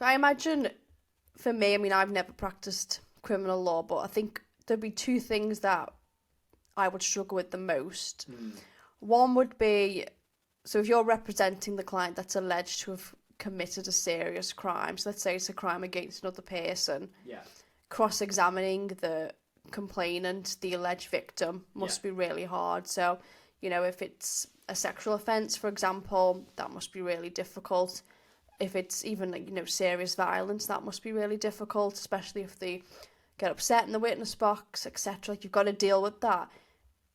So I imagine for me, I mean, I've never practiced criminal law, but I think there'd be two things that I would struggle with the most. One would be, so if you're representing the client that's alleged to have committed a serious crime, so let's say it's a crime against another person, cross-examining the complainant, the alleged victim, must be really hard. So, if it's a sexual offence, for example, that must be really difficult. If it's even, serious violence, that must be really difficult, especially if they get upset in the witness box, etc. You've got to deal with that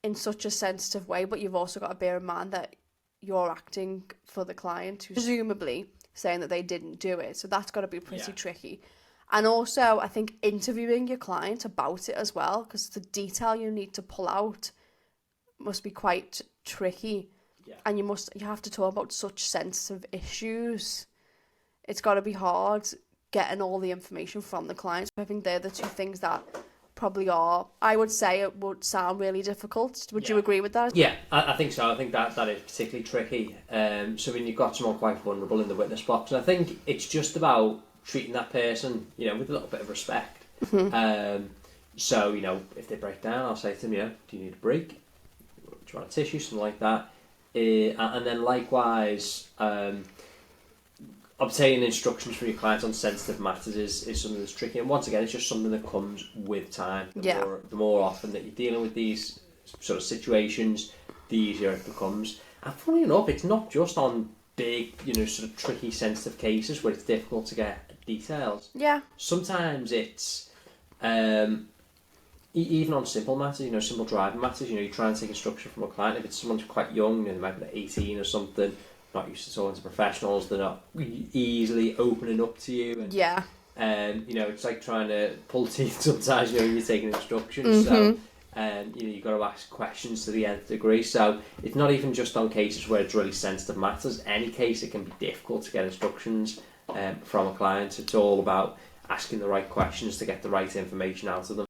in such a sensitive way, but you've also got to bear in mind that you're acting for the client who's presumably saying that they didn't do it. So that's got to be pretty tricky. And also, I think interviewing your client about it as well, because the detail you need to pull out must be quite tricky. And you have to talk about such sensitive issues. It's got to be hard getting all the information from the client. I think they're the two things that probably are, I would say, it would sound really difficult. Would you agree with that? Yeah, I think so. I think that is particularly tricky. So when you've got someone quite vulnerable in the witness box, and I think it's just about treating that person, with a little bit of respect. So, if they break down, I'll say to them, do you need a break? Do you want a tissue? Something like that. And then likewise, obtaining instructions from your clients on sensitive matters is something that's tricky. And once again, it's just something that comes with time. The more often that you're dealing with these sort of situations, the easier it becomes. And funny enough, it's not just on big, sort of tricky, sensitive cases where it's difficult to get details. Yeah. Sometimes it's even on simple matters, simple driving matters. You try and take instruction from a client. If it's someone who's quite young, they might be 18 or something, not used to talking to professionals, they're not easily opening up to you. And, it's like trying to pull teeth sometimes, when you're taking instructions. So, you've got to ask questions to the nth degree. So it's not even just on cases where it's really sensitive matters. Any case, it can be difficult to get instructions from a client. It's all about asking the right questions to get the right information out of them.